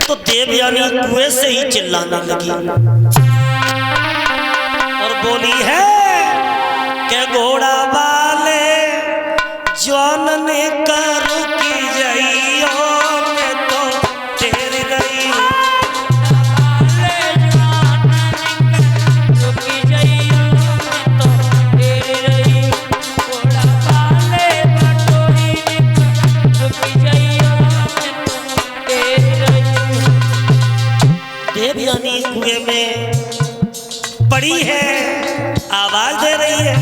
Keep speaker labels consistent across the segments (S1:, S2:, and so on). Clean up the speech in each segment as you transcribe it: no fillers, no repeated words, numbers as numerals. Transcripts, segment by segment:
S1: तो देवयानी कुएं से ही चिल्लाने लगी और बोली है के घोड़ा वाले जौन ने करू की जाइयो मैं तो तेरी रही देवयानी कुएं में पड़ी है, आवाज दे रही है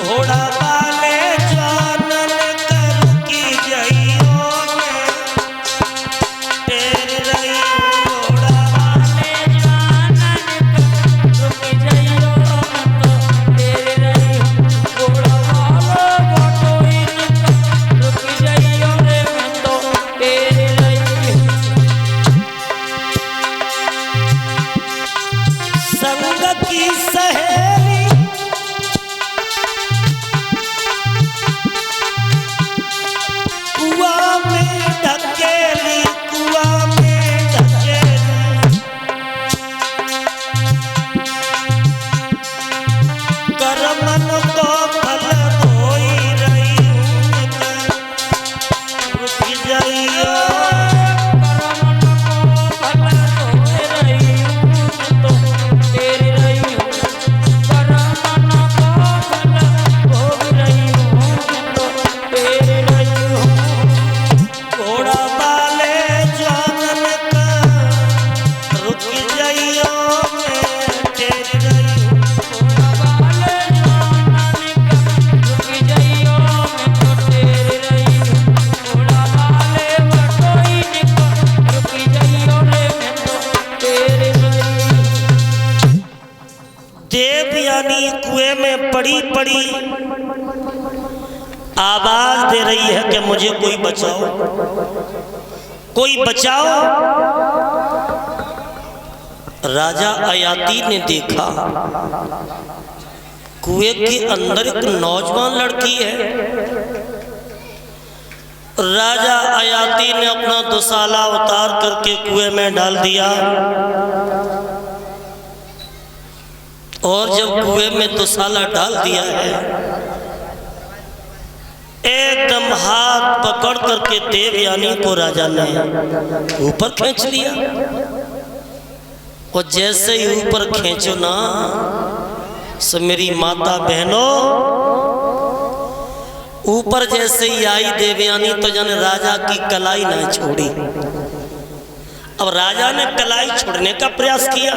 S1: घोड़ा वाले जानन करू की जाइयो मैं तेरी रही घोड़ा वाले जानन करू की जाइयो मैं तो तेरी रही घोड़ा वाले बटोई करू की जाइयो रे मैं तो तेरी रही। संग की सहेली कुआ में ढकेली कुआ में ढकेली करमन को फल धोई रही हूँ रुक जाइयो देवयानी कुएं में पड़ी पड़ी आवाज दे रही है कि मुझे कोई बचाओ, कोई बचाओ। राजा आयाती ने देखा कुएं के अंदर एक नौजवान लड़की है। राजा आयाती ने अपना दुसाला उतार करके कुएं में डाल दिया और जब कुएं में दुसाला डाल दिया है एकदम हाथ पकड़ करके देवयानी को राजा ने ऊपर खींच लिया और जैसे ही ऊपर खींचो ना सो मेरी माता बहनों ऊपर जैसे ही आई देवयानी तो जाने राजा की कलाई न छोड़ी। अब राजा ने कलाई छोड़ने का प्रयास किया,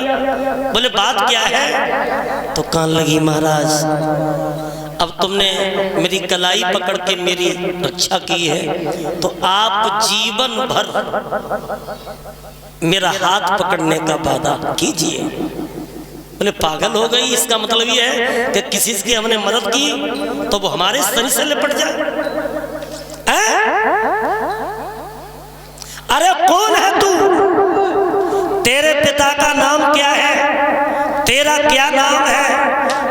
S1: बोले बात क्या है? तो कहने लगी महाराज अब तुमने मेरी कलाई पकड़ के मेरी रक्षा की है तो आप जीवन भर मेरा हाथ पकड़ने का वादा कीजिए। बोले पागल हो गई, इसका मतलब ये है कि किसी की हमने मदद की तो वो हमारे शरीर से लिपट जाए। अरे कौन है तू? तेरे पिता का नाम क्या है? तेरा क्या नाम है?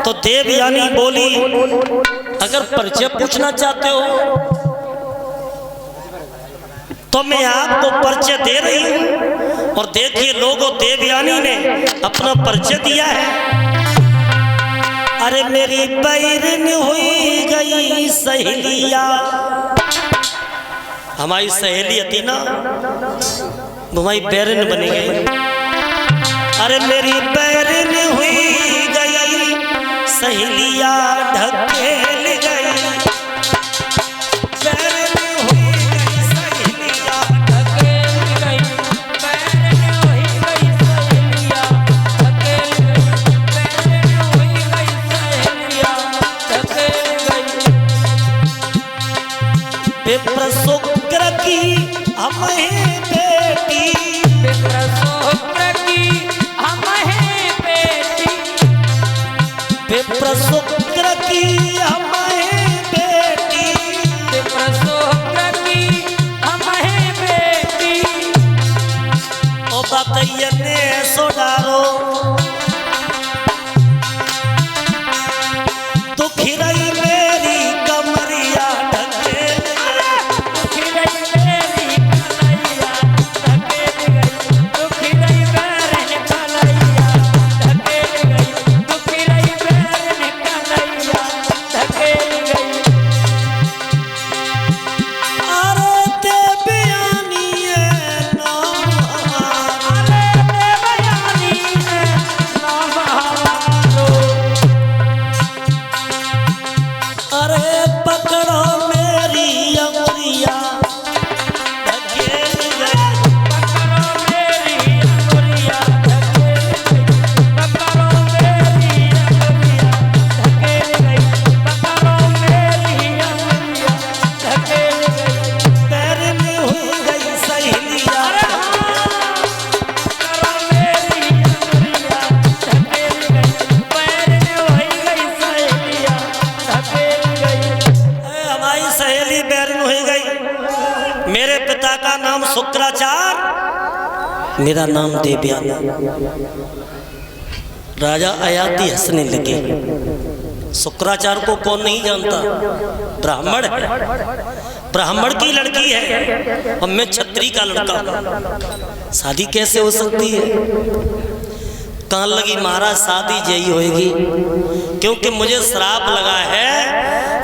S1: तो देवयानी बोली अगर परिचय पूछना चाहते हो तो मैं आपको परिचय दे रही हूं। और देखिए लोगों देवयानी ने अपना परिचय दिया है। अरे मेरी बैरन हुई गई सहेलिया, हमारी सहेली थी ना हमारी बैरन बनी गई। अरे मेरी बैरन हुई गई सहेलिया ढकेल गई, बैरन हुई गई सहेलिया ढकेल गई, बैरन हुई गई सहेलिया ढकेल गई, बैरन हुई गई सहेलिया ढकेल गई। विप्र शुक्र की हम हैं बेटी, विप्र शुक्र की हम हैं बेटी, विप्र शुक्र की हम हैं बेटी, विप्र शुक्र की हम हैं बेटी। ओ बताइए ने सोडारो दुखी रही मेरी कमरिया ढकेल गई, दुखी रही मेरी पिता का नाम शुक्राचार्य, मेरा नाम देवयानी। राजा अयाति हंसने लगे। शुक्राचार्य को कौन नहीं जानता, ब्राह्मण है, ब्राह्मण की लड़की है और मैं क्षत्रिय का लड़का, शादी कैसे हो सकती है? कहने लगी महाराज शादी यही होएगी, क्योंकि मुझे श्राप लगा है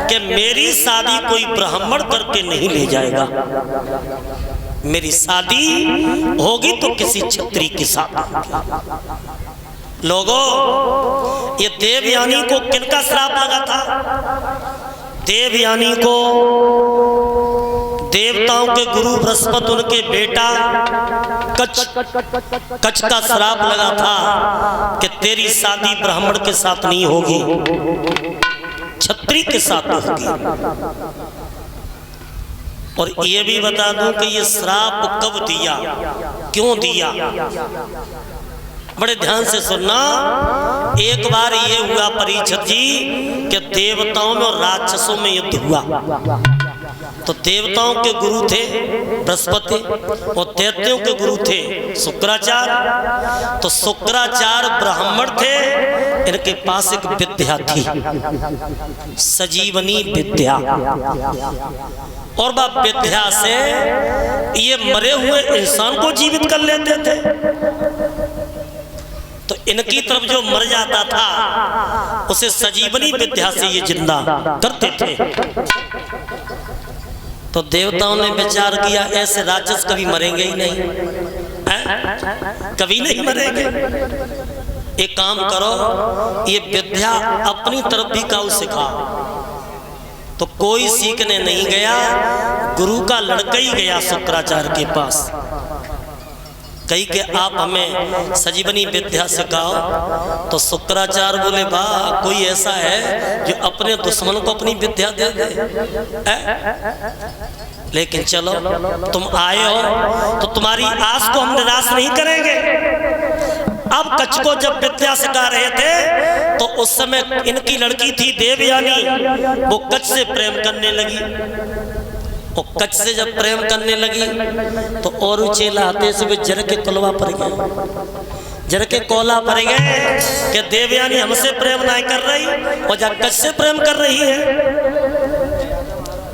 S1: कि मेरी शादी कोई ब्राह्मण करके नहीं ले जाएगा। मेरी शादी होगी तो किसी क्षत्रिय के साथ। लोगों, ये देवयानी को किनका श्राप लगा था? देवयानी को देवताओं के गुरु बृहस्पति, उनके बेटा कच का श्राप लगा था कि तेरी शादी ब्राह्मण के साथ नहीं होगी, क्षत्रिय के साथ होगी। और ये भी बता दूं कि ये श्राप कब दिया, क्यों दिया, बड़े ध्यान से सुनना। एक बार ये हुआ परीक्षित जी कि देवताओं में और राक्षसों में युद्ध हुआ। तो देवताओं के गुरु थे बृहस्पति और दैत्यों के गुरु थे शुक्राचार्य। तो शुक्राचार्य ब्राह्मण थे, इनके पास एक विद्या थी, संजीवनी विद्या, और वह विद्या से ये मरे हुए इंसान को जीवित कर लेते थे। तो इनकी तरफ जो मर जाता था उसे संजीवनी विद्या से ये जिंदा करते थे। तो देवताओं ने विचार किया ऐसे राक्षस कभी मरेंगे ही नहीं, कभी नहीं मरेंगे। एक काम करो, ये विद्या अपनी तरफ भी काऊ सिखा। तो कोई सीखने नहीं गया, गुरु का लड़का ही गया शुक्राचार्य के पास, कही कि आप हमें संजीवनी विद्या सिखाओ। तो शुक्राचार्य बोले वाह, कोई ऐसा है जो अपने दुश्मन को अपनी विद्या दे दे? लेकिन चलो तुम आए हो तो तुम्हारी आस को हम निराश नहीं करेंगे। अब कच्छ को जब विद्या सिखा रहे थे तो उस समय इनकी लड़की थी देवयानी, वो कच्छ से प्रेम करने लगी। और कच्छ से जब प्रेम करने लगी तो और चेला हाथे से वे जर के कोलवा पर गए, जर के कोला पर गए कि देवयानी हमसे प्रेम नहीं कर रही और जब कच्छ से प्रेम कर रही है।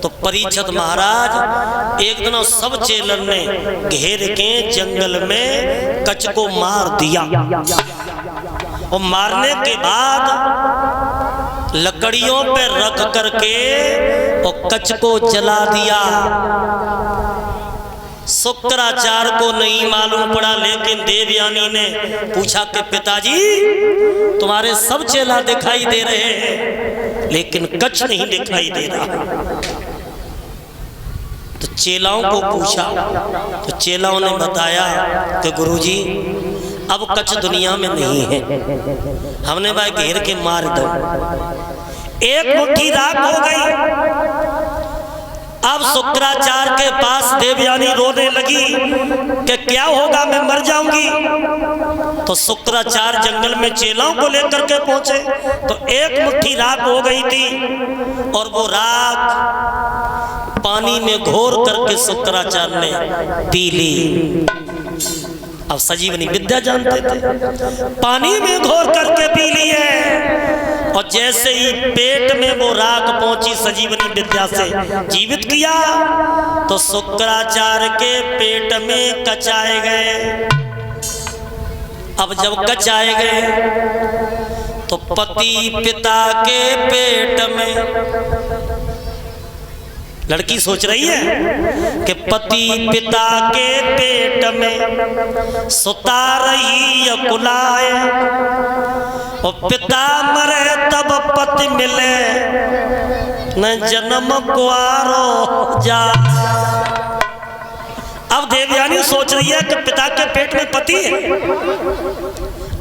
S1: तो परीक्षित महाराज एक दिन सब चेलन ने घेर के जंगल में कच्छ को मार दिया, और मारने के बाद लकड़ियों पे रख करके और कच्छ को जला दिया। शुक्राचार्य को नहीं मालूम पड़ा, लेकिन देवयानी ने पूछा कि पिताजी तुम्हारे सब चेला दिखाई दे रहे हैं लेकिन कच्छ नहीं दिखाई दे रहा। तो चेलाओं को पूछा तो चेलाओं ने बताया कि गुरुजी अब कच्छ दुनिया में नहीं है, हमने भाई घेर के मार दो। एक मुट्ठी राख हो गई। अब शुक्राचार्य के पास देवयानी रोने लगी कि क्या होगा, मैं मर जाऊंगी। तो शुक्राचार्य जंगल में चेलाओं को लेकर के पहुंचे तो एक मुट्ठी राख हो गई थी, और वो राख पानी में घोर करके शुक्राचार्य ने पी ली। अब संजीवनी विद्या जानते थे, पानी में घोर करके पी ली है। और जैसे ही पेट में वो राख पहुंची संजीवनी विद्या से जीवित किया तो शुक्राचार्य के पेट में कचाए गए। अब जब कचाए गए तो पति पिता के पेट में, लड़की सोच रही है कि पति पिता के पेट में सुता रही कुलाए, और पिता मरे तब पति मिले न जन्म कुआरो जा। अब देवयानी सोच रही है कि पिता के पेट में पति है,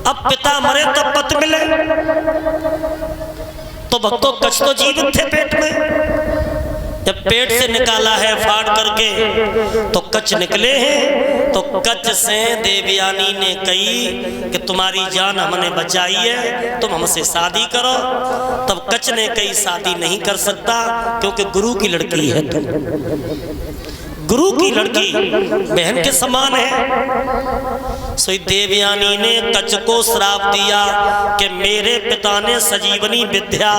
S1: अब पिता मरे तब पति मिले। तो भक्तों कच्छ तो जीवित थे पेट में, जब पेट से निकाला है फाड़ करके तो कच्छ निकले हैं। तो कच्छ से देवयानी ने कही कि तुम्हारी जान हमने बचाई है, तुम हमसे शादी करो। तब कच्छ ने कही शादी नहीं कर सकता क्योंकि गुरु की लड़की है तुम। गुरु की लड़की बहन के समान है। सो देवयानी ने कच को श्राप दिया कि मेरे पिता ने संजीवनी विद्या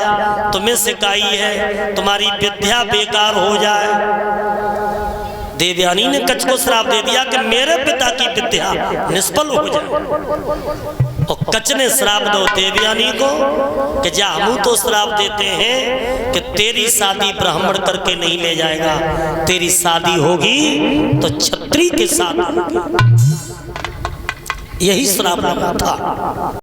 S1: तुम्हें सिखाई है, तुम्हारी विद्या बेकार हो जाए। देवयानी ने कच को श्राप दे दिया कि मेरे पिता की विद्या निष्फल हो जाए। और कच ने श्राप दो देवयानी को कि जा हम तो श्राप देते हैं कि तेरी शादी ब्राह्मण करके नहीं ले जाएगा, तेरी शादी होगी तो छत्री के साथ होगी। यही श्राप लगा था।